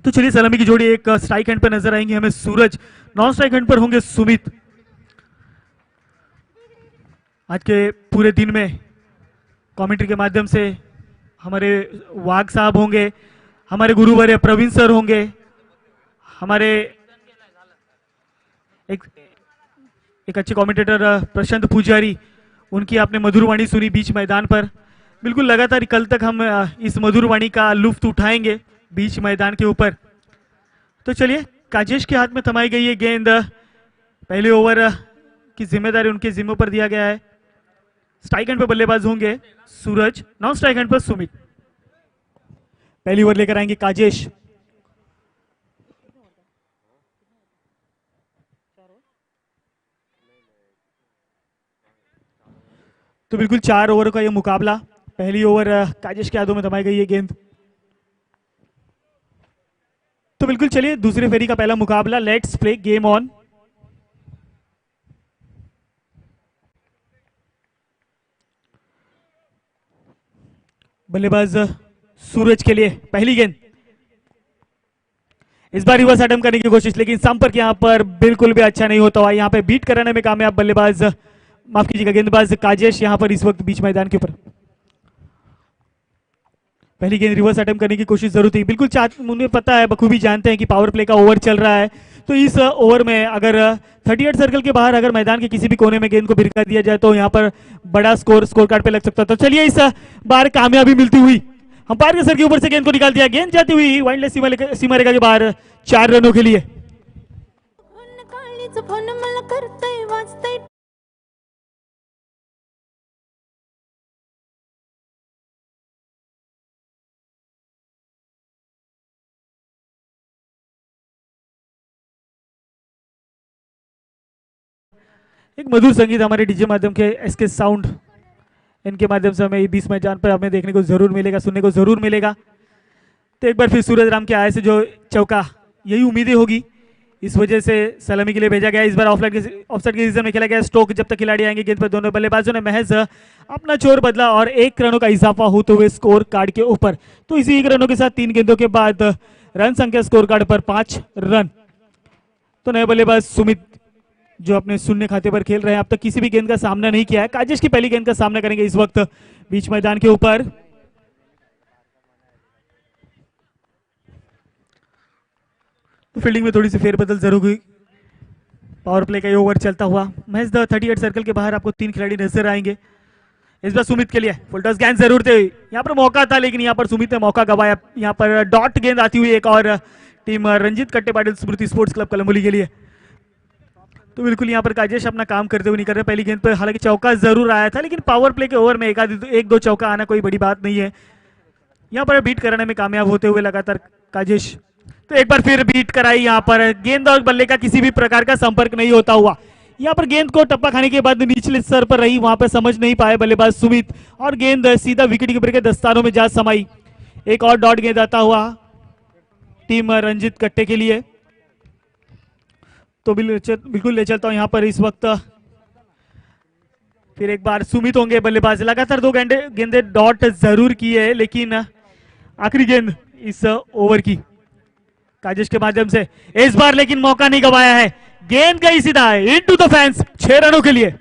तो चलिए सलामी की जोड़ी एक स्ट्राइक हैंड पर नजर आएंगे हमें सूरज, नॉन स्ट्राइक हैंड पर होंगे सुमित। आज के पूरे दिन में कमेंट्री के माध्यम से हमारे वाघ साहब होंगे, हमारे गुरुवर्य प्रवीण सर होंगे, हमारे एक एक अच्छे कमेंटेटर प्रशांत पुजारी, उनकी आपने मधुर वाणी सुनी बीच मैदान पर। बिल्कुल लगातार कल तक हम इस मधुर वाणी का लुफ्त उठाएंगे बीच मैदान के ऊपर। तो चलिए, काजेश के हाथ में थमाई गई है गेंद। पहले ओवर की जिम्मेदारी उनके जिम्मे पर दिया गया है। स्ट्राइक हैंड पर बल्लेबाज होंगे सूरज, नॉन स्ट्राइक हैंड पर सुमित। पहली ओवर लेकर आएंगे काजेश। तो बिल्कुल 4 ओवर का यह मुकाबला। पहली ओवर काजेश के हाथों में थमाई गई है गेंद। तो बिल्कुल चलिए, दूसरे फेरी का पहला मुकाबला, लेट्स प्ले गेम ऑन। बल्लेबाज सूरज के लिए पहली गेंद। इस बार रिवर्स अटेम्प्ट करने की कोशिश, लेकिन संपर्क यहां पर बिल्कुल भी अच्छा नहीं होता हुआ। यहां पे बीट कराने में कामयाब बल्लेबाज, माफ कीजिएगा गेंदबाज काजेश यहां पर इस वक्त बीच मैदान के ऊपर। पहली गेंद रिवर्स अटेम्प्ट करने की कोशिश जरूर थी। बिल्कुल मुझे पता है, बखूबी जानते हैं कि पावर प्ले का ओवर चल रहा है। तो इस ओवर में अगर 38 सर्कल के बाहर अगर मैदान के किसी भी कोने में गेंद को भिरका दिया जाए तो यहां पर बड़ा स्कोर कार्ड पे लग सकता है। तो चलिए, इस बार कामयाबी मिलती हुई अंपायर के सर के ऊपर से गेंद को निकाल दिया। गेंद जाती हुई वाइल्डलाइफ सीमा रेखा के बाहर 4 रनों के लिए। एक मधुर संगीत हमारे डीजे माध्यम के एसके साउंड, इनके माध्यम से हमें 20 मैदान पर हमें देखने को जरूर मिलेगा, सुनने को जरूर मिलेगा। तो एक बार फिर सूरज राम के आए से जो चौका, यही उम्मीदें होगी, इस वजह से सलामी के लिए भेजा गया। इस बार ऑफसाइड के सीजन में खेला गया स्ट्रोक। जब तक खिलाड़ी आएंगे गेंद पर दोनों बल्लेबाजों ने महज अपना जोर बदला और 1 रनों का इजाफा होते हुए स्कोर कार्ड के ऊपर। तो इसी 1 रनों के साथ 3 गेंदों के बाद रन संख्या स्कोर कार्ड पर 5 रन। तो नए बल्लेबाज सुमित जो अपने शून्य खाते पर खेल रहे हैं, अब तक किसी भी गेंद का सामना नहीं किया है। काजेश की पहली गेंद का सामना करेंगे इस वक्त बीच मैदान के ऊपर। तो फील्डिंग में थोड़ी सी फेरबदल जरूर हुई। पावर प्ले का ये ओवर चलता हुआ महज 38 सर्कल के बाहर आपको 3 खिलाड़ी नजर आएंगे। इस बार सुमित के लिए फुल टॉस गेंद जरूर थे, यहाँ पर मौका था लेकिन यहाँ पर सुमित ने मौका गवाया। यहाँ पर डॉट गेंद आती हुई एक और टीम रंजीत कट्टे पाटिल स्मृति स्पोर्ट्स क्लब कलंबोली के लिए। तो बिल्कुल यहाँ पर काजेश अपना काम करते हुए नहीं कर रहे। पहली गेंद पर हालांकि चौका जरूर आया था, लेकिन पावर प्ले के ओवर में एक दो चौका आना कोई बड़ी बात नहीं है। यहाँ पर बीट कराने में कामयाब होते हुए लगातार काजेश। तो एक बार फिर बीट कराई। यहाँ पर गेंद और बल्ले का किसी भी प्रकार का संपर्क नहीं होता हुआ। यहाँ पर गेंद को टप्पा खाने के बाद निचले स्तर पर रही, वहां पर समझ नहीं पाए बल्लेबाज सुमित और गेंद सीधा विकेट कीपर के दस्तानों में जा समाई। एक और डॉट गेंद आता हुआ टीम रंजीत कट्टे के लिए। तो बिल्कुल ले चलता हूं यहाँ पर इस वक्त। फिर एक बार सुमित होंगे बल्लेबाज। लगातार 2 गेंदे डॉट जरूर की है, लेकिन आखिरी गेंद इस ओवर की काजेश के माध्यम से इस बार लेकिन मौका नहीं गवाया है। गेंद गई सीधा इनटू द फैंस 6 रनों के लिए।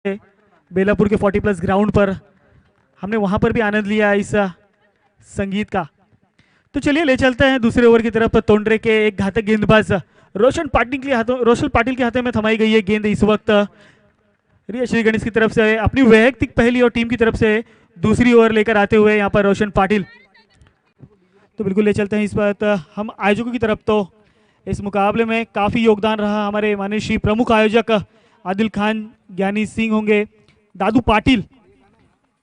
बेलापुर के 40+ ग्राउंड पर हमने वहां पर भी आनंद लिया इस संगीत का। तो चलिए ले चलते हैं दूसरे ओवर की तरफ। तोंड्रे के एक घातक गेंदबाज रोशन पाटिल के हाथों में थमाई गई है गेंद इस वक्त। रिया श्री गणेश की तरफ से अपनी वैयक्तिक पहली और टीम की तरफ से दूसरी ओवर लेकर आते हुए यहाँ पर रोशन पाटिल। तो बिल्कुल ले चलते हैं इस बात हम आयोजकों की तरफ। तो इस मुकाबले में काफ़ी योगदान रहा हमारे माननीय श्री प्रमुख आयोजक आदिल खान ज्ञानी सिंह होंगे, दादू पाटिल,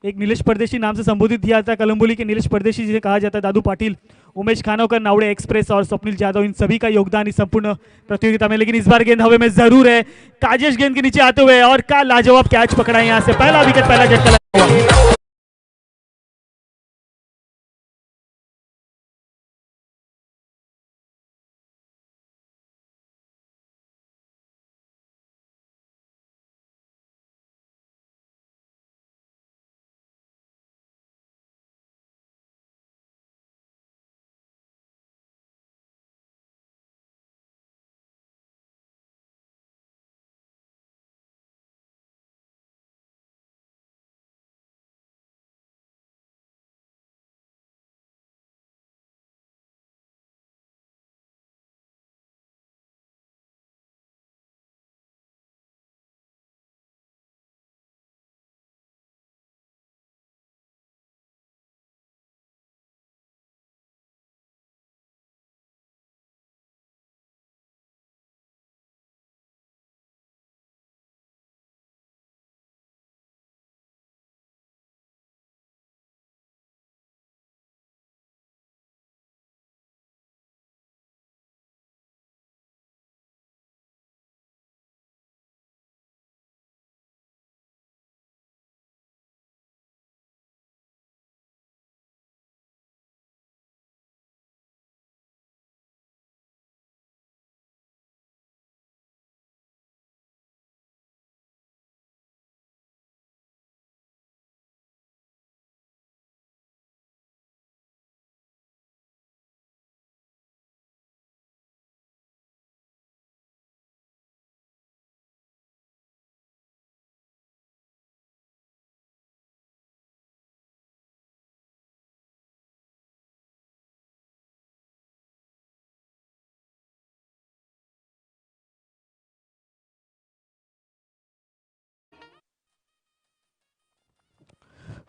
एक नीलेश परदेशी नाम से संबोधित किया जाता है, कलम्बोली के नीलेश परदेशी जिसे कहा जाता है, दादू पाटिल, उमेश खानोकर, नावड़े एक्सप्रेस और स्वप्निल यादव, इन सभी का योगदान इस संपूर्ण प्रतियोगिता में। लेकिन इस बार गेंद हवा में जरूर है, काजेश गेंद के नीचे आते हुए और का लाजवाब कैच पकड़ा है यहाँ से, पहला विकेट, पहला झटका लगा हुआ।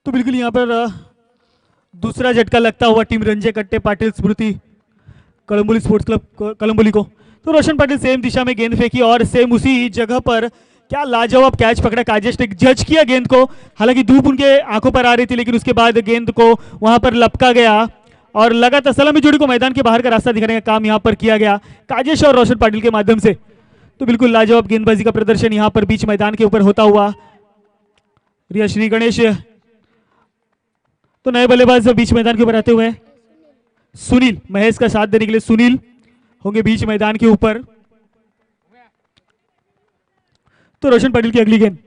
तो बिल्कुल यहाँ पर दूसरा झटका लगता हुआ टीम रंजय कट्टे पाटिल स्मृति कलम्बोली स्पोर्ट्स क्लब कलम्बोली को। तो रोशन पाटिल सेम दिशा में गेंद फेंकी और सेम उसी जगह पर क्या लाजवाब कैच पकड़ा, काजेश ने जज किया गेंद को, हालांकि धूप उनके आंखों पर आ रही थी, लेकिन उसके बाद गेंद को वहां पर लपका गया और लगातार सलामी जोड़ी को मैदान के बाहर का रास्ता दिखाने का काम यहां पर किया गया काजेश और रोशन पाटिल के माध्यम से। तो बिल्कुल लाजवाब गेंदबाजी का प्रदर्शन यहां पर बीच मैदान के ऊपर होता हुआ। रिया श्री गणेश तो नए बल्लेबाज बीच मैदान के ऊपर आते हुए सुनील महेश का साथ देने के लिए सुनील होंगे बीच मैदान के ऊपर। तो रोशन पाटिल की अगली गेंद,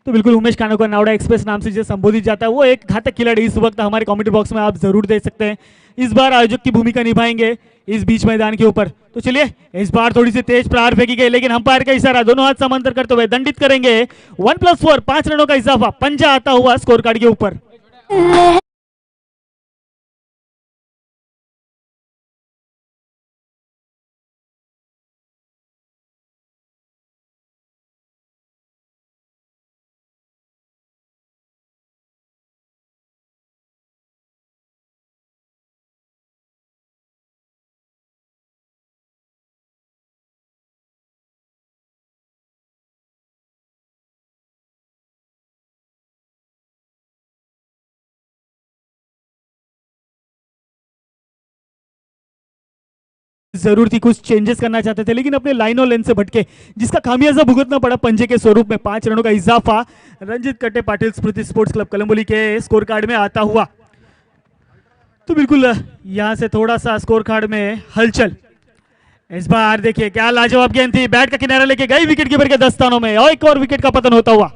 तो बिल्कुल उमेश खानोकर, नावड़ा एक्सप्रेस नाम से जिसे संबोधित जाता है, वो एक घातक खिलाड़ी इस वक्त हमारे कमेंट बॉक्स में आप जरूर देख सकते हैं। इस बार आयोजक की भूमिका निभाएंगे इस बीच मैदान के ऊपर। तो चलिए इस बार थोड़ी सी तेज प्रहार फेंकी गई, लेकिन अंपायर का इशारा, दोनों हाथ समांतर करते हुए दंडित करेंगे। 1+4, 5 रनों का इजाफा, पंजा आता हुआ स्कोर कार्ड के ऊपर। जरूर थी, कुछ चेंजेस करना चाहते थे, लेकिन अपने लाइन और लेंथ से भटके, जिसका खामियाजा भुगतना पड़ा पंजे के स्वरूप में। 5 रनों का इजाफा रंजित कट्टे पाटिल स्मृति स्पोर्ट्स क्लब कलम्बोली के स्कोर कार्ड में आता हुआ। तो बिल्कुल यहां से थोड़ा सा स्कोर कार्ड में हलचल। इस बार देखिए क्या लाजवाब गेंद थी, बैट का किनारा लेके गई विकेट कीपर के दस्तानों में और एक और विकेट का पतन होता हुआ।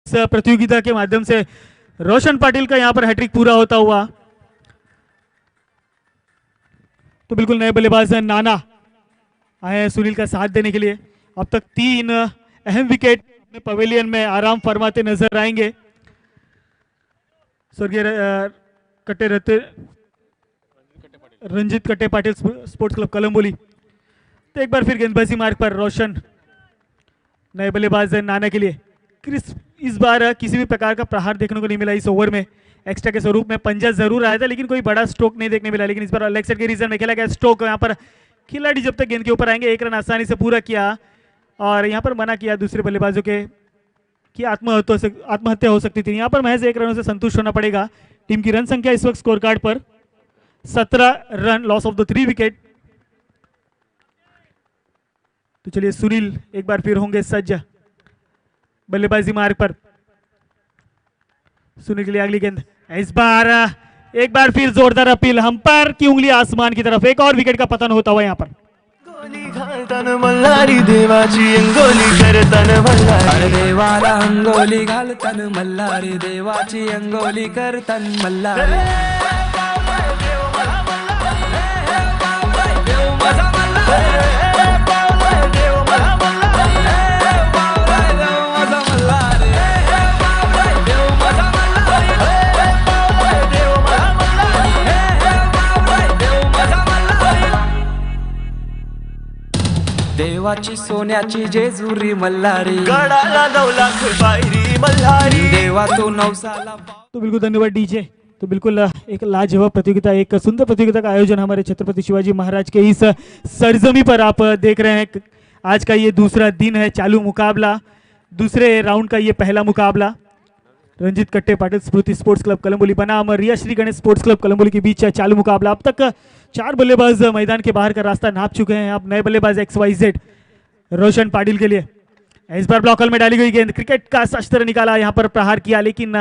इस प्रतियोगिता के माध्यम से रोशन पाटिल का यहां पर हैट्रिक पूरा होता हुआ। तो बिल्कुल नए बल्लेबाज नाना आए हैं सुनील का साथ देने के लिए। अब तक 3 अहम विकेट अपने पवेलियन में आराम फरमाते नजर आएंगे। स्वर्गीय कट्टे रहते रंजित कट्टे पाटिल स्पोर्ट्स क्लब कलंबोली। तो एक बार फिर गेंदबाजी मार्ग पर रोशन नए बल्लेबाज नाना के लिए। इस बार किसी भी प्रकार का प्रहार देखने को नहीं मिला इस ओवर में। एक्स्ट्रा के स्वरूप में पंजा जरूर आया था लेकिन कोई बड़ा स्ट्रोक नहीं देखने मिला। लेकिन इस बार लेग साइड के रीजन में खेला गया स्ट्रोक। यहाँ पर खिलाड़ी जब तक गेंद के ऊपर आएंगे 1 रन आसानी से पूरा किया और यहाँ पर मना किया दूसरे बल्लेबाजों के कि आत्महत्या हो सकती थी। यहाँ पर महज 1 रनों से संतुष्ट होना पड़ेगा। टीम की रन संख्या इस वक्त स्कोर कार्ड पर 17 run, loss of the 3 wicket. तो चलिए सुनील एक बार फिर होंगे सज्ज बल्लेबाजी मार्ग पर। सुनील के लिए अगली गेंद। इस बार एक बार फिर जोरदार अपील, अंपायर की उंगली आसमान की तरफ। एक और विकेट का पतन होता हुआ यहाँ पर। मल्हारी देवाची अंगोली करतन मल्हारी देवाला अंगोली घालतन मल्हारी देवाची अंगोली करतन मल्हारी देवाची सोन्याची जेजुरी मल्हारी गडाला 9 लाख पायरी मल्हारी देवा तो नवसाला। तो बिल्कुल धन्यवाद डीजे। तो बिल्कुल एक लाजवाब प्रतियोगिता, एक सुंदर प्रतियोगिता का आयोजन हमारे छत्रपति शिवाजी महाराज के इस सरजमी पर आप देख रहे हैं। आज का ये दूसरा दिन है, चालू मुकाबला, दूसरे राउंड का ये पहला मुकाबला रंजित कट्टे पाटिल स्मृति स्पोर्ट्स क्लब कलंबोली बनाम रिया श्री गणेश स्पोर्ट्स क्लब कलंबोली के बीच चालू मुकाबला। अब तक 4 बल्लेबाज मैदान के बाहर का रास्ता नाप चुके हैं। अब नए बल्लेबाज XYZ रोशन पाटिल के लिए। इस बार ब्लॉकल में डाली गई गेंद, क्रिकेट का शस्त्र निकाला, यहाँ पर प्रहार किया लेकिन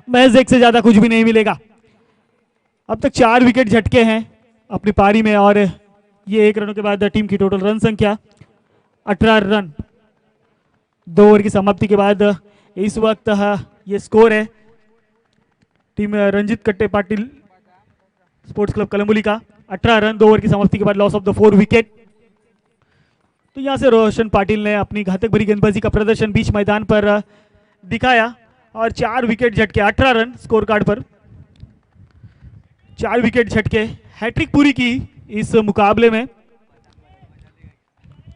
महज 1 से ज्यादा कुछ भी नहीं मिलेगा। अब तक 4 विकेट झटके हैं अपनी पारी में और ये 1 रनों के बाद टीम की टोटल रन संख्या 18 रन। 2 ओवर की समाप्ति के बाद इस वक्त ये स्कोर है टीम रंजित कट्टे पाटिल स्पोर्ट्स क्लब कलंबोली का 18 रन। 2 ओवर की समाप्ति के बाद लॉस ऑफ द 4 विकेट। तो यहां से रोशन पाटिल ने अपनी घातक भरी गेंदबाजी का प्रदर्शन बीच मैदान पर दिखाया और 4 विकेट झटके, 18 रन स्कोर कार्ड पर 4 विकेट झटके, हैट्रिक पूरी की इस मुकाबले में।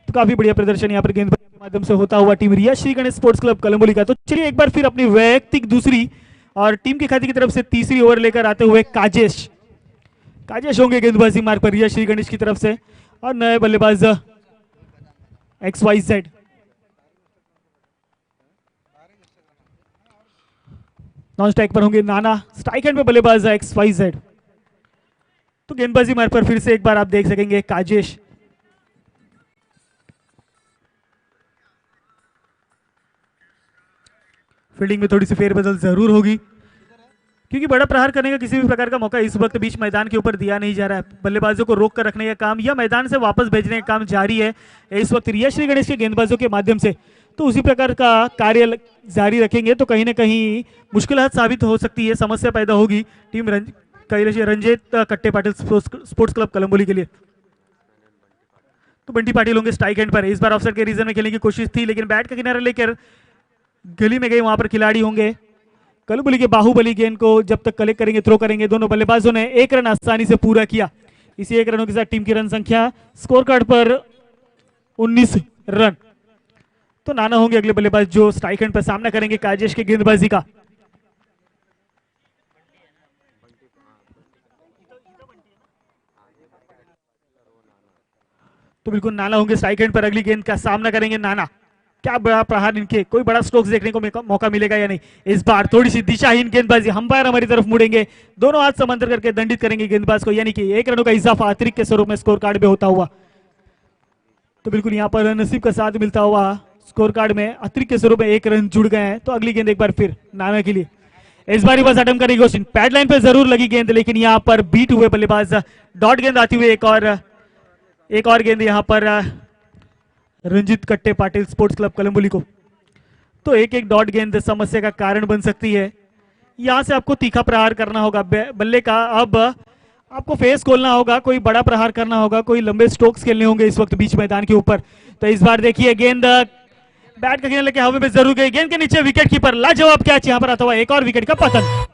तो काफी बढ़िया प्रदर्शन यहां पर गेंदबाजी के माध्यम से होता हुआ टीम रिया श्री गणेश स्पोर्ट्स क्लब कलंबोली का। तो चलिए एक बार फिर अपनी वैयक्तिक दूसरी और टीम के खाते की तरफ से तीसरी ओवर लेकर आते हुए काजेश होंगे गेंदबाजी मार्ग पर रिया श्री गणेश की तरफ से और नए बल्लेबाज XYZ। नॉन स्ट्राइक पर होंगे नाना, स्ट्राइक हैंड पे बल्लेबाज XYZ। तो गेंदबाजी मार्ग पर फिर से एक बार आप देख सकेंगे काजेश। फील्डिंग में थोड़ी सी फेरबदल जरूर होगी क्योंकि बड़ा प्रहार करने का किसी भी प्रकार का मौका इस वक्त बीच मैदान के ऊपर दिया नहीं जा रहा है। बल्लेबाजों को रोक कर रखने का काम या मैदान से वापस भेजने का काम जारी है इस वक्त रिया श्री गणेश के गेंदबाजों के माध्यम से। तो उसी प्रकार का कार्य जारी रखेंगे तो कहीं ना कहीं मुश्किल साबित हो सकती है, समस्या पैदा होगी टीम रंजित कट्टे पाटिल स्पोर्ट्स क्लब कलंबोली के लिए। तो बंटी पाटिल होंगे स्ट्राइक हैंड पर। इस बार ऑफसाइड के रीजन में खेलने की कोशिश थी लेकिन बैट का किनारा लेकर गली में गए, वहां पर खिलाड़ी होंगे कलंबोली के बाहुबली गेंद को जब तक कलेक्ट करेंगे, थ्रो करेंगे। दोनों बल्लेबाजों ने 1 रन आसानी से पूरा किया। इसी 1 रनों के साथ टीम की रन संख्या स्कोर कार्ड पर 19 रन। तो नाना होंगे अगले बल्लेबाज जो स्ट्राइक हैंड पर सामना करेंगे काजेश के गेंदबाजी का। तो बिल्कुल नाना होंगे स्ट्राइक हैंड पर, अगली गेंद का सामना करेंगे नाना। क्या बड़ा प्रहार, इनके कोई बड़ा स्ट्रोक्स देखने को मौका मिलेगा या नहीं। इस बार थोड़ी सी दिशाहीन गेंदबाजी, अंपायर हमारी तरफ मुड़ेंगे, दोनों हाथ समंदर करके दंडित करेंगे गेंदबाज को, यानी कि 1 रनों का इजाफा अतिरिक्त के स्वरूप में स्कोर कार्ड में होता हुआ। तो बिल्कुल यहाँ पर नसीब का साथ मिलता हुआ स्कोर कार्ड में अतिरिक्त के स्वरूप में 1 रन जुड़ गए हैं। तो अगली गेंद एक बार फिर नाना के लिए। इस बार बस अटैम्प्ट करने की कोशिश, पैड लाइन पे जरूर लगी गेंद लेकिन यहाँ पर बीट हुए बल्लेबाज, डॉट गेंद आती हुई एक और गेंद यहाँ पर रंजित कट्टे पाटिल स्पोर्ट्स क्लब कलंबोली को। तो एक एक डॉट गेंद समस्या का कारण बन सकती है। यहां से आपको तीखा प्रहार करना होगा बल्ले का। अब आपको फेस खोलना होगा, कोई बड़ा प्रहार करना होगा, कोई लंबे स्ट्रोक्स खेलने होंगे इस वक्त बीच मैदान के ऊपर। तो इस बार देखिए गेंद बैट का खेलने लेके हवा में जरूर गई, गेंद के नीचे विकेट कीपर लाजवाब कैच यहां पर आता हुआ, एक और विकेट का पतन।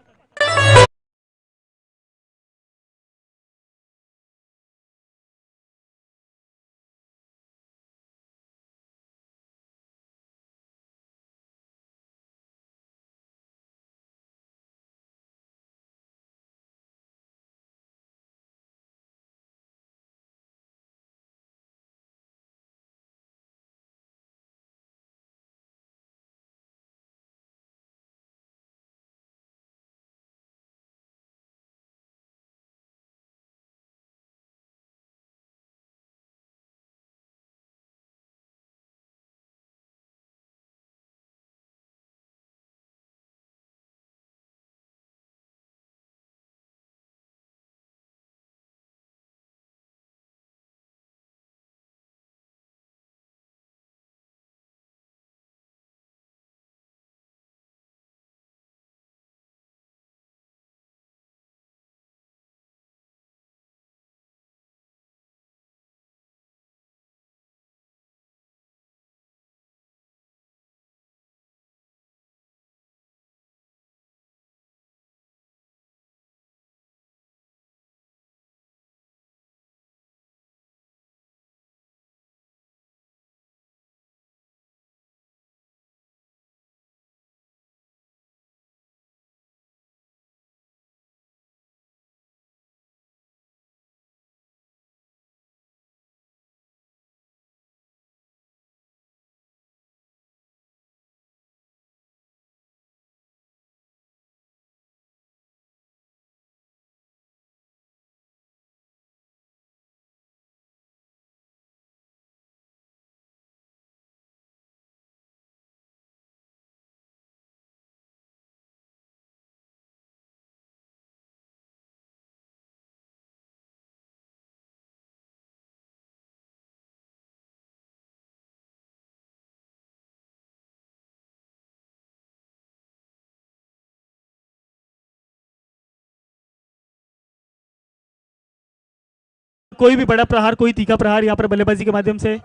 कोई भी बड़ा प्रहार, कोई तीखा प्रहार यहां पर बल्लेबाजी के माध्यम से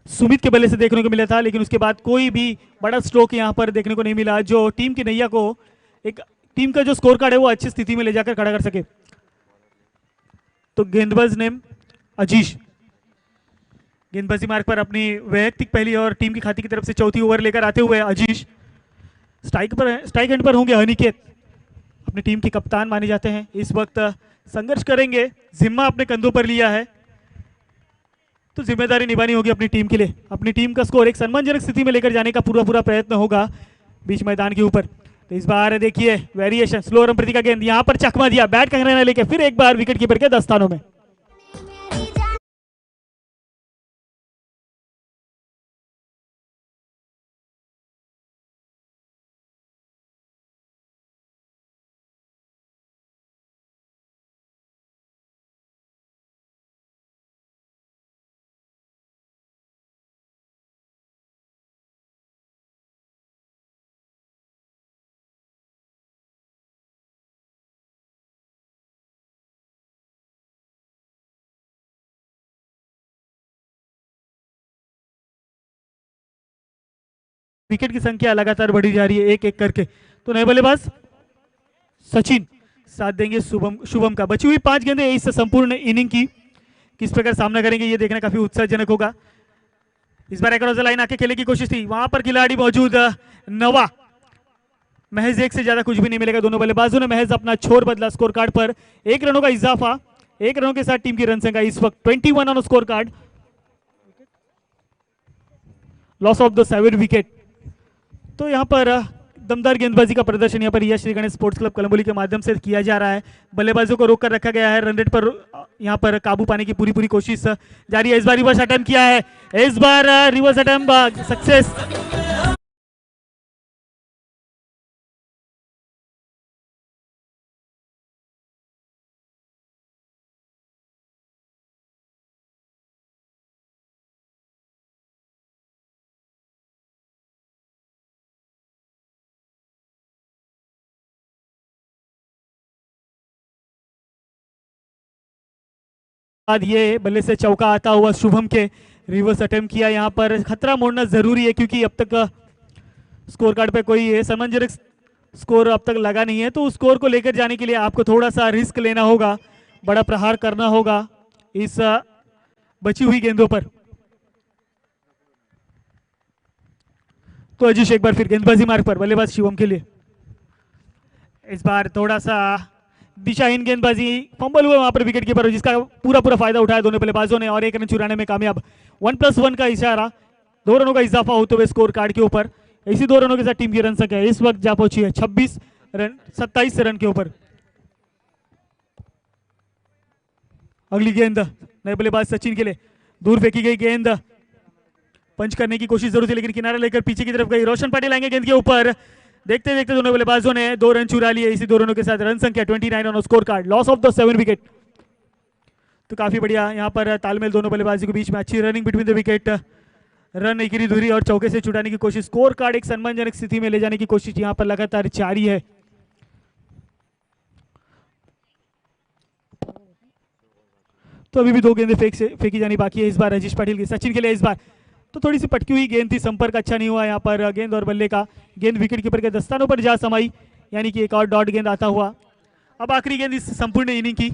सुमित के बल्ले से देखने को मिला था, लेकिन उसके बाद कोई भी बड़ा स्ट्रोक यहां पर देखने को नहीं मिला जो टीम की नैया को, एक टीम का जो स्कोर कार्ड है वो अच्छी स्थिति में ले जाकर खड़ा कर सके। तो गेंदबाज नेम अजीश गेंदबाजी मार्ग पर अपनी वैयक्तिक पहली और टीम की खाती की तरफ से चौथी ओवर लेकर आते हुए अजीश स्ट्राइक एंड पर होंगे अनिकेत, अपनी टीम के कप्तान माने जाते हैं। इस वक्त संघर्ष करेंगे, जिम्मा अपने कंधों पर लिया है तो जिम्मेदारी निभानी होगी अपनी टीम के लिए। अपनी टीम का स्कोर एक सम्मानजनक स्थिति में लेकर जाने का पूरा पूरा प्रयत्न होगा बीच मैदान के ऊपर। तो इस बार देखिए वेरिएशन, स्लो रन प्रति का गेंद यहां पर चकमा दिया, बैट का कहना लेके फिर एक बार विकेट कीपर के दस्तानों में। विकेट की संख्या लगातार बढ़ी जा रही है एक एक करके। तो नए बल्लेबाज सचिन साथ देंगे शुभम शुभम का। बची हुई 5 गेंदें इस संपूर्ण इनिंग की किस प्रकार सामना करेंगे ये देखना काफी उत्साहजनक होगा। इस बार एक्रॉस द लाइन आके खेलने की कोशिश थी, वहां पर खिलाड़ी मौजूद नवा, महज एक से ज्यादा कुछ भी नहीं मिलेगा। दोनों बल्लेबाजों ने महज अपना छोर बदला, स्कोर कार्ड पर 1 रनों का इजाफा, 1 रनों के साथ टीम की रन संख्या इस वक्त 21 on score card. Loss of the 7 wicket. तो यहाँ पर दमदार गेंदबाजी का प्रदर्शन यहाँ पर यश श्री गणेश स्पोर्ट्स क्लब कलंबोली के माध्यम से किया जा रहा है। बल्लेबाजों को रोक कर रखा गया है, रन रेट पर यहाँ पर काबू पाने की पूरी पूरी कोशिश जारी है। इस बार रिवर्स अटेम्प्ट किया है, इस बार रिवर्स अटेम्प्ट सक्सेस बाद ये बल्ले से चौका आता हुआ शुभम के रिवर्स अटेम्प्ट किया। यहाँ पर खतरा मोड़ना जरूरी है क्योंकि अब तक स्कोर कार्ड पे कोई सम्मानजनक स्कोर अब तक लगा नहीं है, तो उस स्कोर को लेकर जाने के लिए आपको थोड़ा सा रिस्क लेना होगा, बड़ा प्रहार करना होगा इस बची हुई गेंदों पर। तो अजीश एक बार फिर गेंदबाजी मार्ग पर, बल्लेबाज शिवम के लिए। इस बार थोड़ा सा दिशाहीन गेंदबाजी, फंबल हुआ वहां पर विकेट कीपर, जिसका पूरा फायदा उठाया दोनों बल्लेबाजों ने और एक रन चुराने में कामयाब। 1+1 का इशारा, 2 रनों का इजाफा होते हुए स्कोर कार्ड के ऊपर। इसी 2 रनों के साथ टीम की रन संख्या इस वक्त जा पहुंची है 26 रन 27 रन के ऊपर। अगली गेंद नए बल्लेबाज सचिन के लिए, दूर फेंकी गई गेंद, पंच करने की कोशिश जरूर थी लेकिन किनारा लेकर पीछे की तरफ गई। रोशन पाटिल आएंगे गेंद के ऊपर, देखते देखते दोनों बल्लेबाजों ने 2 रन चुरा लिए। इसी 2 रनों के साथ रन संख्या 29 on score card, loss of the 7 wicket. तो काफी बढ़िया यहाँ पर तालमेल दोनों बल्लेबाजों के बीच में, अच्छी running between the wicket, run इकरी धुरी और चौके से छुड़ाने की कोशिश, स्कोर कार्ड एक सम्मानजनक स्थिति में ले जाने की कोशिश यहाँ पर लगातार जारी है। तो अभी भी 2 गेंदें फेंकी जानी बाकी है इस बार राजेश पाटिल की। सचिन के लिए इस बार तो थोड़ी सी पटकी हुई गेंद थी, संपर्क अच्छा नहीं हुआ यहाँ पर गेंद और बल्ले का। गेंद विकेट कीपर के दस्तानों पर जा समाई, यानी कि एक और डॉट गेंद आता हुआ। अब आखिरी गेंद इस संपूर्ण इनिंग की,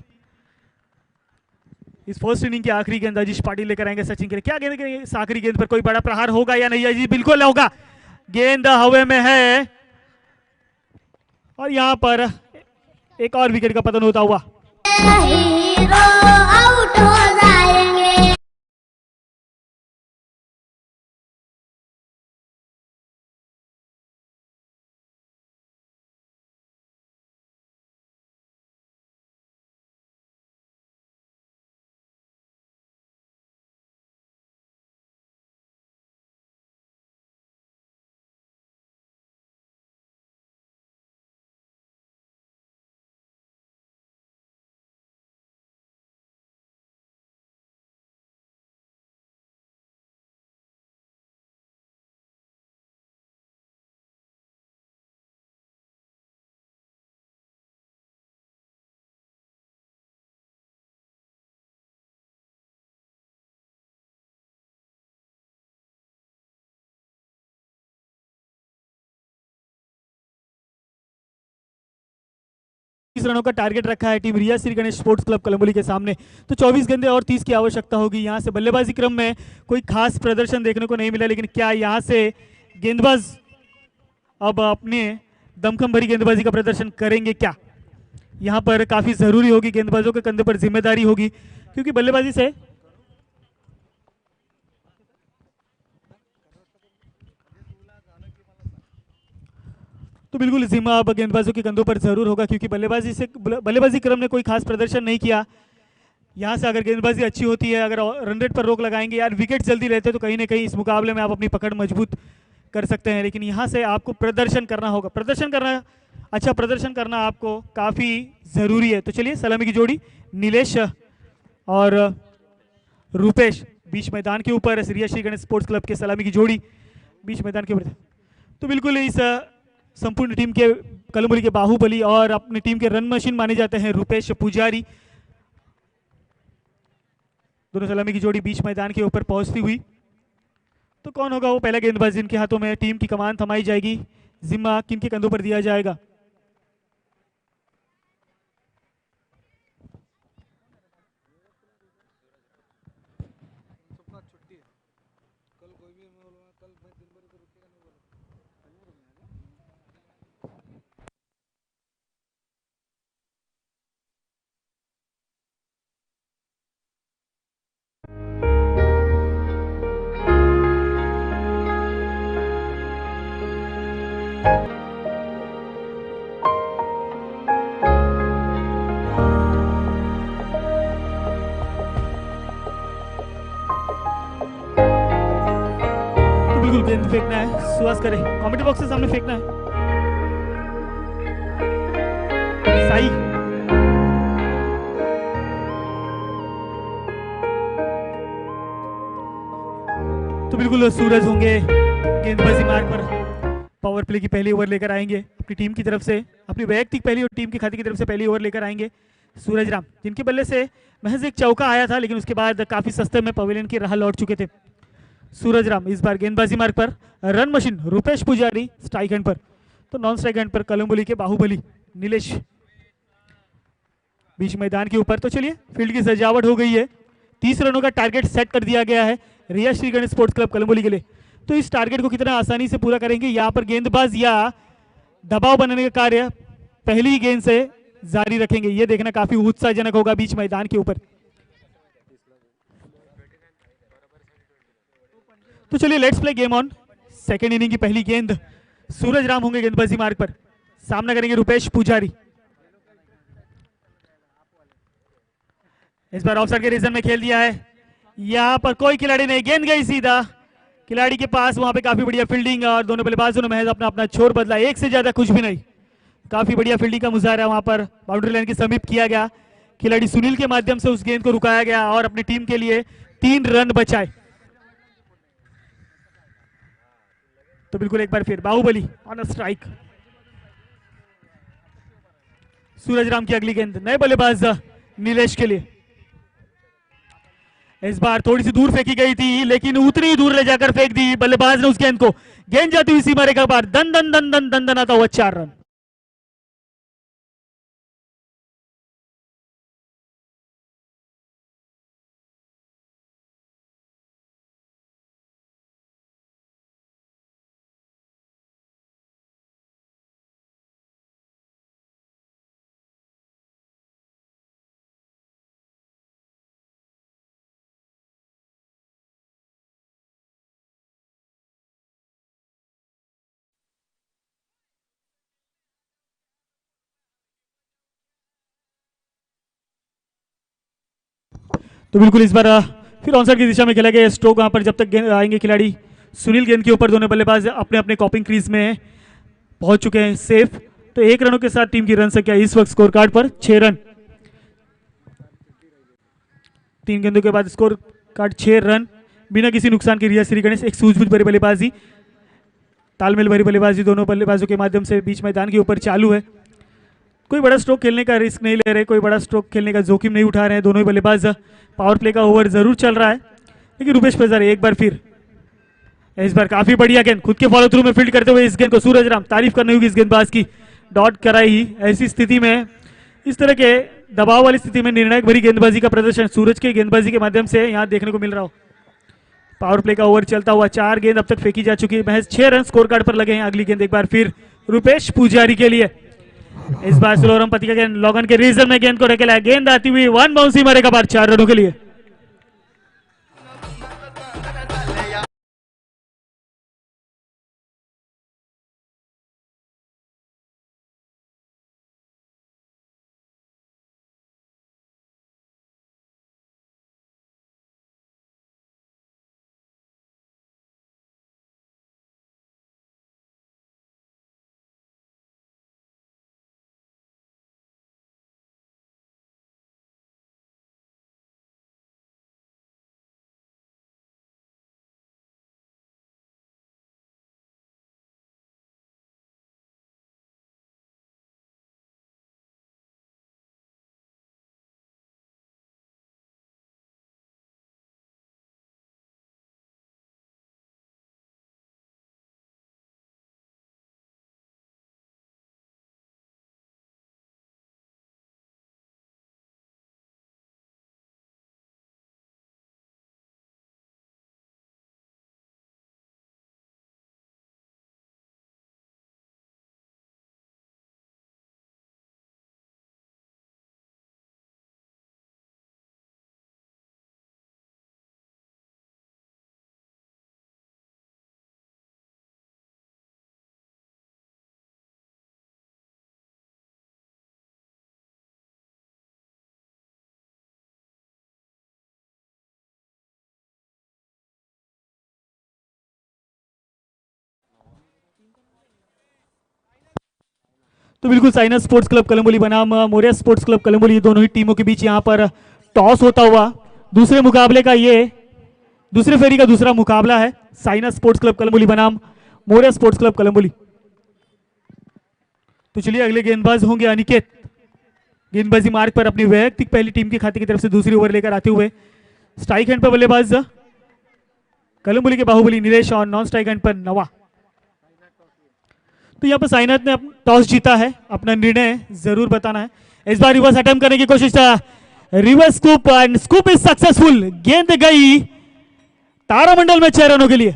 इस फर्स्ट इनिंग की आखिरी गेंद अजीश पाटिल लेकर आएंगे सचिन के लिए। क्या गेंद इस आखिरी गेंद पर कोई बड़ा प्रहार होगा या नहीं? अजीश बिल्कुल होगा, गेंद हवा में है और यहाँ पर एक और विकेट का पतन होता हुआ। हीरो आउट हो जाएंगे। रनों का टारगेट रखा है टीम रिया श्री गणेश स्पोर्ट्स क्लब कलंबोली के सामने। तो 24 गेंदें और 30 की आवश्यकता होगी। यहां से बल्लेबाजी क्रम में कोई खास प्रदर्शन देखने को नहीं मिला, लेकिन क्या यहां से गेंदबाज अब अपने दमखम भरी गेंदबाजी का प्रदर्शन करेंगे? क्या यहां पर काफी जरूरी होगी, गेंदबाजों के कंधे पर जिम्मेदारी होगी, क्योंकि बल्लेबाजी से तो बिल्कुल जिम्मा अब गेंदबाजों के कंधों पर जरूर होगा, क्योंकि बल्लेबाजी क्रम ने कोई खास प्रदर्शन नहीं किया। यहां से अगर गेंदबाजी अच्छी होती है, अगर रन रेट पर रोक लगाएंगे, यार विकेट जल्दी लेते तो कहीं ना कहीं इस मुकाबले में आप अपनी पकड़ मजबूत कर सकते हैं। लेकिन यहां से आपको प्रदर्शन करना होगा, अच्छा प्रदर्शन करना आपको काफी जरूरी है। तो चलिए सलामी की जोड़ी नीलेश और रूपेश बीच मैदान के ऊपर, रिया श्री गणेश स्पोर्ट्स क्लब के सलामी की जोड़ी बीच मैदान के ऊपर। तो बिल्कुल इस संपूर्ण टीम के कलंबोली के बाहुबली और अपनी टीम के रन मशीन माने जाते हैं रूपेश पुजारी। दोनों सलामी की जोड़ी बीच मैदान के ऊपर पहुंचती हुई, तो कौन होगा वो पहला गेंदबाज जिनके हाथों में टीम की कमान थमाई जाएगी, जिम्मा किनके कंधों पर दिया जाएगा? गेंद फेंकना है, सुहास करे, कमेंट्री बॉक्स के सामने फेंकना है। साई तो बिल्कुल सूरज होंगे गेंदबाजी मार्ग पर, पावर प्ले की पहली ओवर लेकर आएंगे अपनी टीम की तरफ से, अपनी वैयक्तिक पहली और टीम की खाते की तरफ से पहली ओवर लेकर आएंगे सूरज राम, जिनके बल्ले से महज एक चौका आया था, लेकिन उसके बाद काफी सस्ते में पवेलियन की राह लौट चुके थे। सूरज राम इस बार गेंदबाजी मार्ग पर, रन मशीन रुपेश पुजारी स्ट्राइक हैंड पर, तो नॉन स्ट्राइक हैंड पर कलम्बोली के बाहुबली नीलेश बीच मैदान के ऊपर। तो चलिए फील्ड की सजावट हो गई है, 30 रनों का टारगेट सेट कर दिया गया है रिया श्री गणेश स्पोर्ट्स क्लब कलम्बोली के लिए। तो इस टारगेट को कितना आसानी से पूरा करेंगे, यहाँ पर गेंदबाज या दबाव बनाने का कार्य पहली ही गेंद से जारी रखेंगे, ये देखना काफी उत्साहजनक होगा बीच मैदान के ऊपर। तो चलिए let's play game on. Second inning की पहली गेंद, सूरज राम होंगे गेंदबाजी मार्ग पर, सामना करेंगे रुपेश पुजारी। इस बार ऑफसाइड के रीजन में खेल दिया है, यहां पर कोई खिलाड़ी नहीं, गेंद गई सीधा खिलाड़ी के पास, वहां पे काफी बढ़िया फील्डिंग और दोनों बल्लेबाजों ने महज अपना अपना छोर बदला, एक से ज्यादा कुछ भी नहीं। काफी बढ़िया फील्डिंग का मुजाहरा वहां पर बाउंड्री लाइन के समीप किया गया, खिलाड़ी सुनील के माध्यम से उस गेंद को रुकाया गया और अपनी टीम के लिए 3 रन बचाए। तो बिल्कुल एक बार फिर बाहुबली ऑन स्ट्राइक। सूरज राम की अगली गेंद नए बल्लेबाज नीलेश के लिए, इस बार थोड़ी सी दूर फेंकी गई थी, लेकिन उतनी ही दूर ले जाकर फेंक दी बल्लेबाज ने उस गेंद को, गेंद जाती हुई सीमा रेखा पर, दन दन दन दन दन दन आता हुआ 4 रन। तो बिल्कुल इस बार फिर ऑनसाइड की दिशा में खेला गया स्ट्रोक, वहां पर जब तक गेंद आएंगे खिलाड़ी सुनील गेंद के ऊपर, दोनों बल्लेबाज अपने अपने कॉपिंग क्रीज में पहुंच चुके हैं सेफ। तो 1 रनों के साथ टीम की रन संख्या इस वक्त स्कोर कार्ड पर 6 रन, 3 गेंदों के बाद स्कोर कार्ड 6 रन, बिना किसी नुकसान के रिया श्री गणेश एक सूझबूझ भरी बल्लेबाजी, तालमेल भरी बल्लेबाजी दोनों बल्लेबाजों के माध्यम से बीच मैदान के ऊपर चालू है। कोई बड़ा स्ट्रोक खेलने का रिस्क नहीं ले रहे, कोई बड़ा स्ट्रोक खेलने का जोखिम नहीं उठा रहे हैं दोनों ही बल्लेबाज। पावर प्ले का ओवर जरूर चल रहा है, लेकिन रुपेश पुजारी एक बार फिर, इस बार काफी बढ़िया गेंद खुद के फॉलो थ्रू में फील्ड करते हुए इस गेंद को सूरज राम, तारीफ करनी होगी इस गेंदबाज की, डॉट कराई ही। ऐसी स्थिति में, इस तरह के दबाव वाली स्थिति में निर्णायक भरी गेंदबाजी का प्रदर्शन सूरज के गेंदबाजी के माध्यम से यहां देखने को मिल रहा हो। पावर प्ले का ओवर चलता हुआ, 4 गेंद अब तक फेंकी जा चुकी है, महज 6 रन स्कोर कार्ड पर लगे हैं। अगली गेंद एक बार फिर रुपेश पुजारी के लिए, इस बार सुलोरम पति का गेंद लॉगन के रीजन में गेंद को रखेला, गेंद आती हुई 1 बाउंसी मारेगा बार 4 रनों के लिए। तो बिल्कुल साइना स्पोर्ट्स क्लब कलम्बोली बनाम मोरिया स्पोर्ट्स क्लब कलम्बोली, दोनों ही टीमों के बीच यहां पर टॉस होता हुआ दूसरे मुकाबले का, ये दूसरे फेरी का दूसरा मुकाबला है, साइना स्पोर्ट्स क्लब कलम्बोली बनाम मोरिया स्पोर्ट्स क्लब कलम्बोली। तो चलिए अगले गेंदबाज होंगे अनिकेत, गेंदबाजी मार्ग पर अपनी वैयक्तिक पहली टीम के खाते की तरफ से दूसरी ओवर लेकर आते हुए स्ट्राइक हैंड पर बल्लेबाज कलमबुली के बाहुबली नीलेश और नॉन स्ट्राइक हैंड पर नवा। तो यहाँ पर साइनाथ ने टॉस जीता है, अपना निर्णय जरूर बताना है। इस बार रिवर्स अटेम्प्ट करने की कोशिश, reverse scoop and scoop is successful. गेंद गई तारामंडल में 6 रनों के लिए।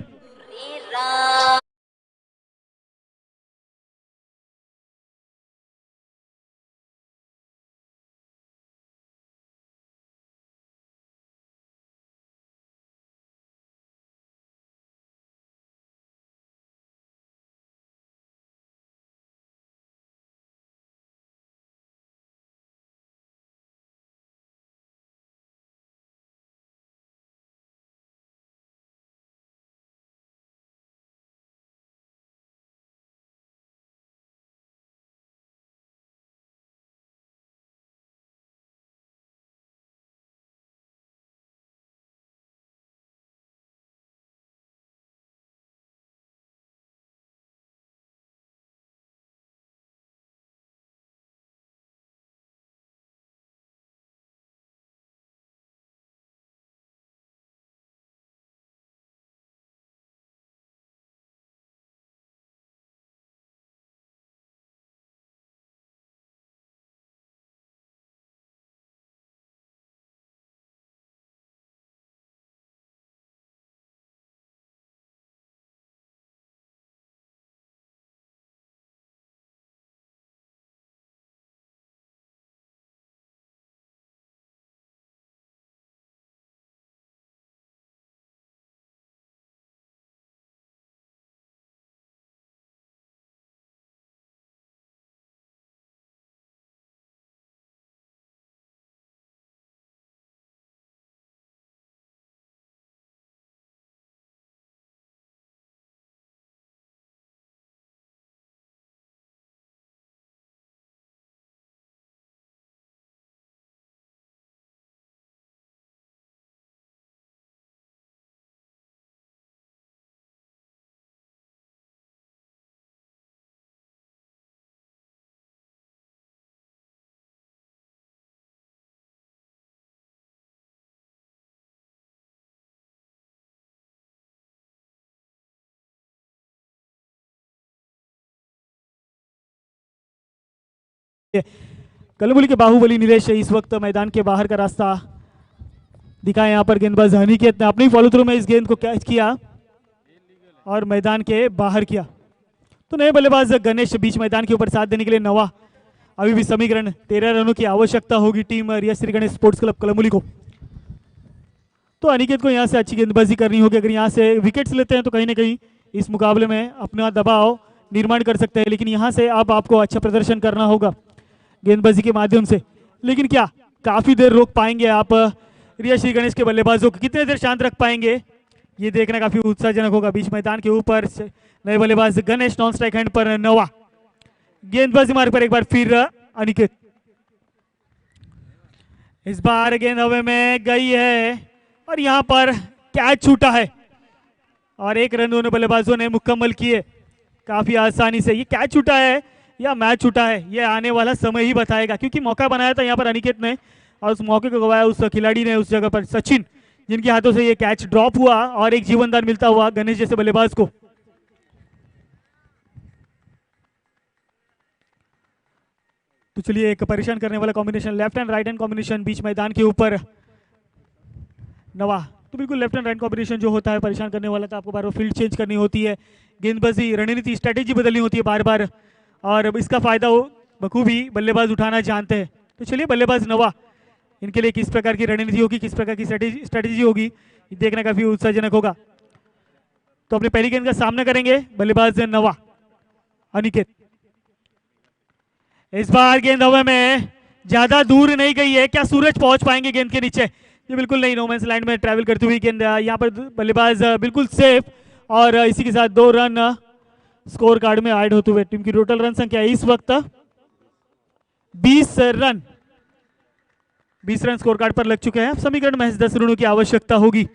कलबुली के बाहुबली नीलेश इस वक्त मैदान के बाहर का रास्ता दिखाया। यहाँ पर गेंदबाज अनिकेत ने अपनी फॉलो थ्रू में इस गेंद को कैच किया और मैदान के बाहर किया। तो नए बल्लेबाज गणेश बीच मैदान के ऊपर साथ देने के लिए नवा। अभी भी समीकरण 13 रनों की आवश्यकता होगी टीम रिया श्री गणेश स्पोर्ट्स क्लब कलमुली को। तो अनिकेत को यहाँ से अच्छी गेंदबाजी करनी होगी। अगर यहाँ से विकेट्स लेते हैं तो कहीं ना कहीं इस मुकाबले में अपना दबाव निर्माण कर सकते हैं, लेकिन यहाँ से अब आपको अच्छा प्रदर्शन करना होगा गेंदबाजी के माध्यम से। लेकिन क्या काफी देर रोक पाएंगे आप रिया श्री गणेश के बल्लेबाजों को? कितने देर शांत रख पाएंगे ये देखना काफी उत्साहजनक होगा। बीच मैदान के ऊपर नए बल्लेबाज गणेश नॉन स्ट्राइक हैंड पर नवा। गेंदबाजी मार्ग पर एक बार फिर अनिकेत। इस बार गेंद हवा में गई है और यहां पर कैच छूटा है और 1 रन दोनों बल्लेबाजों ने मुकम्मल किए काफी आसानी से। ये कैच छूटा है या मैच छूटा है ये आने वाला समय ही बताएगा, क्योंकि मौका बनाया था यहाँ पर अनिकेत ने और उस मौके को गवाया उस खिलाड़ी ने, उस जगह पर सचिन, जिनके हाथों से ये कैच ड्रॉप हुआ और एक जीवनदान मिलता हुआ गणेश जैसे बल्लेबाज को। तो चलिए एक परेशान करने वाला combination, left and right hand combination बीच मैदान के ऊपर नवा। तो बिल्कुल लेफ्ट एंड राइट कॉम्बिनेशन जो होता है परेशान करने वाला, तो आपको बार बार फील्ड चेंज करनी होती है, गेंदबाजी रणनीति स्ट्रेटेजी बदलनी होती है बार बार, और इसका फायदा वो बखूबी बल्लेबाज उठाना जानते हैं। तो चलिए बल्लेबाज नवा, इनके लिए किस प्रकार की रणनीति होगी, किस प्रकार की स्ट्रेटेजी होगी, ये देखना काफी उत्साहजनक होगा। तो अपने पहली गेंद का सामना करेंगे बल्लेबाज नवा अनिकेत। इस बार गेंद हवा में ज्यादा दूर नहीं गई है, क्या सूरज पहुंच पाएंगे गेंद के नीचे? ये बिल्कुल नहीं, नोमैंस लैंड में ट्रैवल करती हुई गेंद यहाँ पर बल्लेबाज बिल्कुल सेफ, और इसी के साथ 2 रन स्कोर कार्ड में ऐड होते हुए टीम की टोटल रन संख्या इस वक्त 20 रन। 20 रन स्कोर कार्ड पर लग चुके हैं। समीकरण महज 10 रनों की आवश्यकता होगी।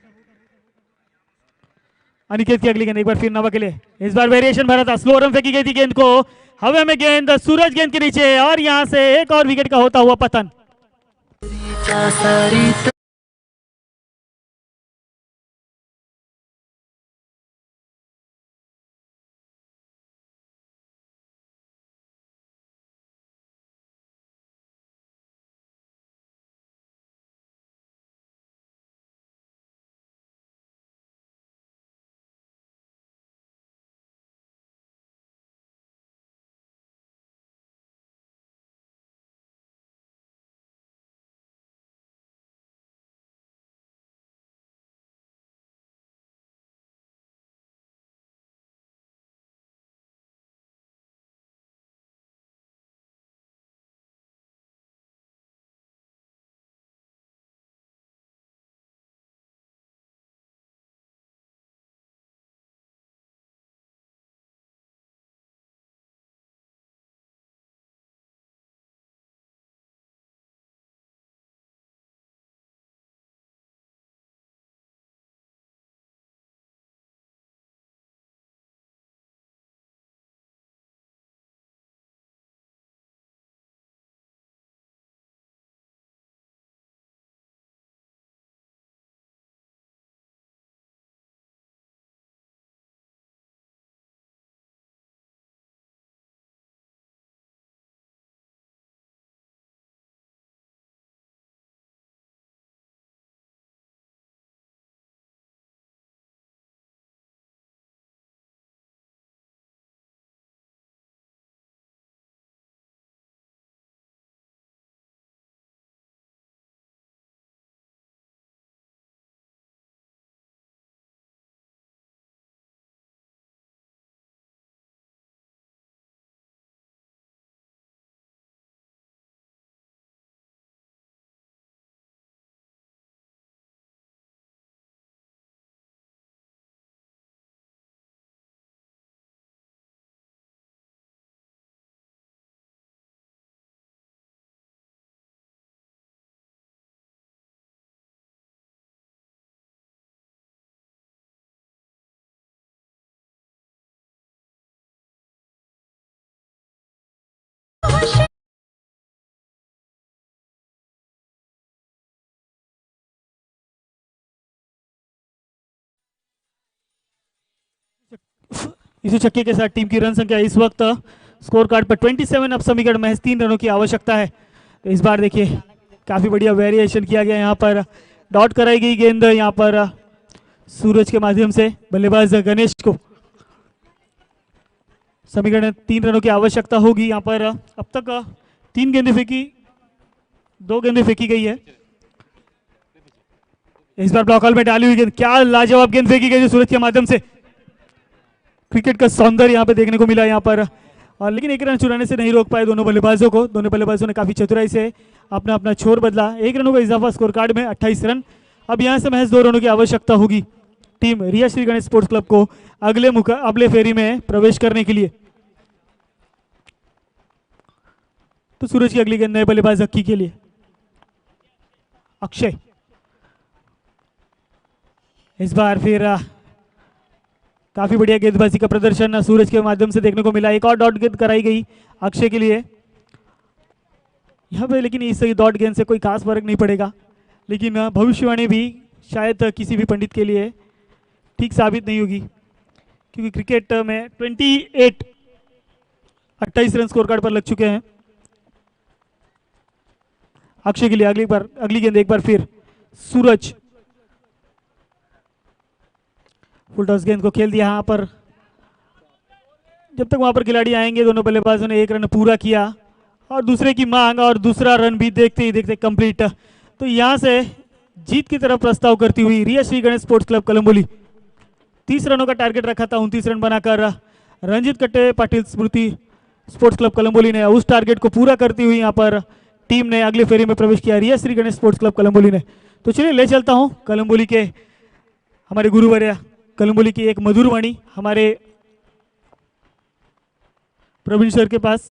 अनिकेत की अगली गेंद एक बार फिर नवा के लिए। इस बार वेरिएशन भरा था, स्लो रन फेंकी गई थी गेंद को, हवा में गेंद सूरज गेंद के नीचे और यहां से एक और विकेट का होता हुआ पतन। इसी छक्के के साथ टीम की रन संख्या इस वक्त स्कोर कार्ड पर 27 अब समीकरण महज 3 रनों की आवश्यकता है। तो इस बार देखिए काफी बढ़िया वेरिएशन किया गया, यहाँ पर डॉट कराई गई गेंद यहाँ पर सूरज के माध्यम से बल्लेबाज गणेश को। समीकरण 3 रनों की आवश्यकता होगी। यहाँ पर अब तक 3 गेंदें फेंकी, 2 गेंदें फेंकी गई है। इस बार ब्लॉक हॉल में डाली हुई गेंद, क्या लाजवाब गेंद फेंकी गई सूरज के माध्यम से। क्रिकेट का सौंदर्य यहाँ पे देखने को मिला यहाँ पर, और लेकिन एक रन चुराने से नहीं रोक पाए दोनों बल्लेबाजों को। दोनों बल्लेबाजों ने काफी चतुराई से अपना अपना छोर बदला। 1 रनों का इजाफा स्कोर कार्ड में 28 रन। अब यहाँ से महज 2 रनों की आवश्यकता होगी टीम रिया श्री गणेश स्पोर्ट्स क्लब को अगले फेरी में प्रवेश करने के लिए। तो सूरज की अगली गेंद नए बल्लेबाज अक्की के लिए अक्षय। इस बार फिर काफी बढ़िया गेंदबाजी का प्रदर्शन सूरज के माध्यम से देखने को मिला। एक और डॉट गेंद कराई गई अक्षय के लिए यहाँ पे, लेकिन इस डॉट गेंद से कोई खास फर्क नहीं पड़ेगा, लेकिन भविष्यवाणी भी शायद किसी भी पंडित के लिए ठीक साबित नहीं होगी, क्योंकि क्रिकेट में 28 रन स्कोर कार्ड पर लग चुके हैं अक्षय के लिए। अगली गेंद एक बार फिर सूरज, फुल टॉस गेंद को खेल दिया। यहाँ पर जब तक वहां पर खिलाड़ी आएंगे, दोनों बल्लेबाजों ने 1 रन पूरा किया और दूसरे की मांग और दूसरा रन भी देखते ही देखते कंप्लीट। तो यहां से जीत की तरफ प्रस्ताव करती हुई रिया श्री गणेश स्पोर्ट्स क्लब कलंबोली 30 रनों का टारगेट रखा था, 29 रन बनाकर रंजीत कट्टे पाटिल स्मृति स्पोर्ट्स क्लब कलंबोली ने उस टारगेट को पूरा करती हुई यहाँ पर टीम ने अगले फेरी में प्रवेश किया, रिया श्री गणेश स्पोर्ट्स क्लब कलंबोली ने। तो चलिए ले चलता हूँ कलंबोली के हमारे गुरुवर्य कलंबोली की एक मधुर वाणी हमारे प्रवीण सर के पास।